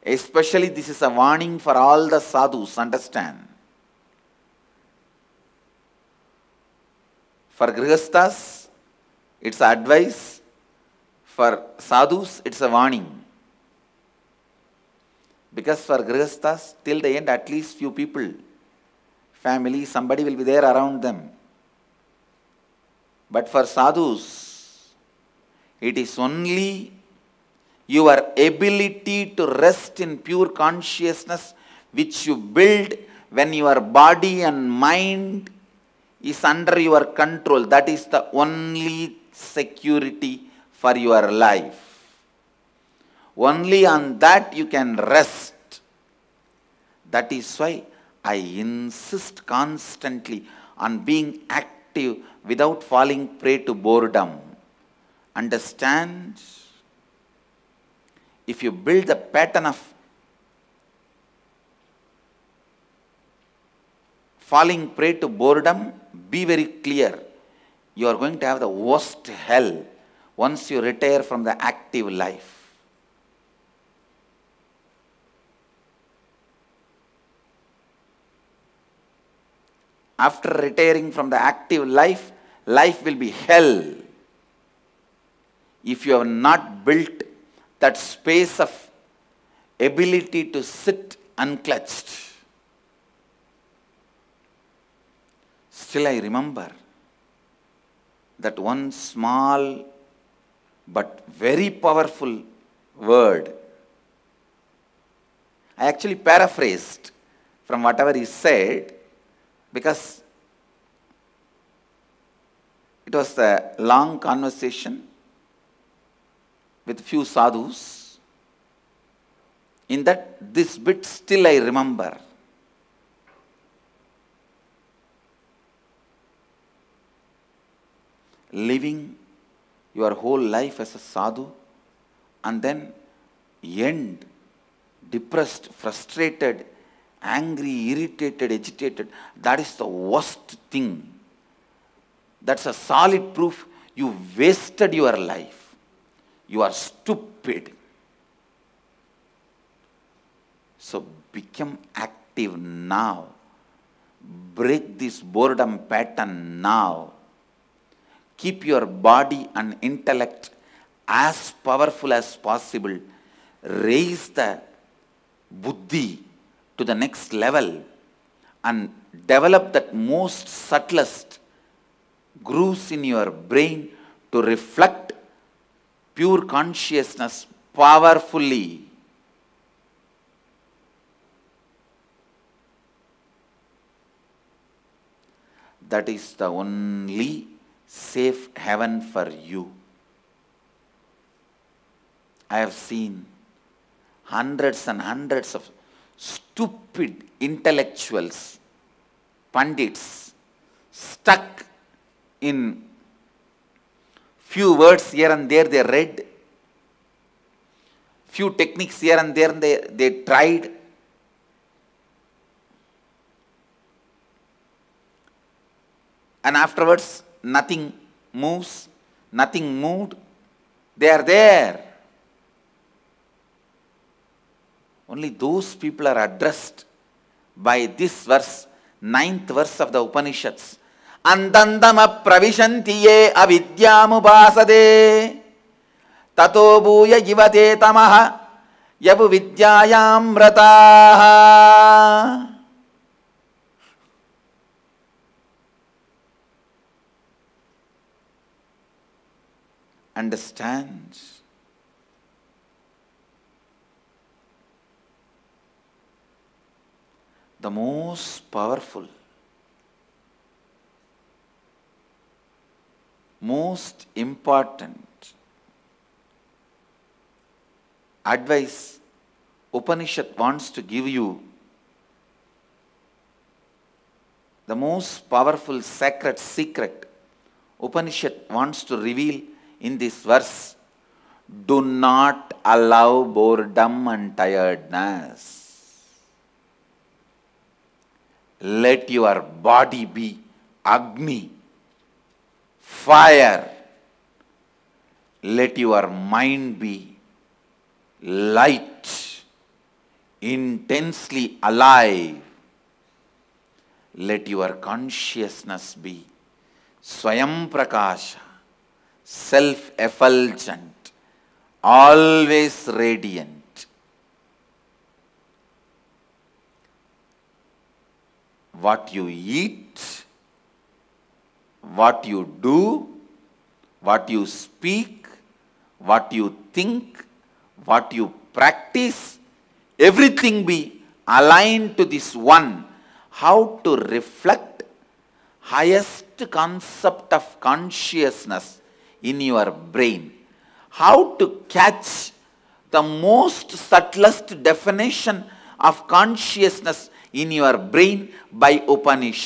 Especially this is a warning for all the sadhus, understand. For grihasthas, it's advice. For sadhus, it's a warning. Because for grihasthas, till the end, at least few people, family, somebody will be there around them. But for sadhus, it is only your ability to rest in pure consciousness which you build when your body and mind is under your control. That is the only security for your life. Only on that you can rest. That is why I insist constantly on being active without falling prey to boredom. Understand? If you build the pattern of falling prey to boredom, be very clear. You are going to have the worst hell once you retire from the active life. After retiring from the active life, life will be hell. If you have not built that space of ability to sit unclutched. Still I remember that one small but very powerful word. I actually paraphrased from whatever he said, because it was a long conversation with few sadhus. In that, this bit still I remember. Living your whole life as a sadhu and then end depressed, frustrated, angry, irritated, agitated, that is the worst thing. That's a solid proof you wasted your life. You are stupid. So become active now. Break this boredom pattern now. Keep your body and intellect as powerful as possible. Raise the buddhi to the next level and develop that most subtlest grooves in your brain to reflect pure consciousness powerfully. That is the only safe haven for you. I have seen hundreds and hundreds of stupid intellectuals, pandits, stuck in few words here and there they read, few techniques here and there they tried, and afterwards nothing moves, nothing moved, they are there. Only those people are addressed by this verse, 9th verse of the Upanishads. Andandama pravishanti ye avidyamupasade tato bhuya jivate tamaha yavu vidyayam rataha. Understand? The most powerful, most important advice Upanishad wants to give you, the most powerful sacred secret Upanishad wants to reveal in this verse: do not allow boredom and tiredness. Let your body be Agni, fire. Let your mind be light, intensely alive. Let your consciousness be Swayam Prakasha, self-effulgent, always radiant. What you eat, what you do, what you speak, what you think, what you practice, everything be aligned to this one. How to reflect highest concept of consciousness in your brain. How to catch the most subtlest definition of consciousness in your brain by Upanishad.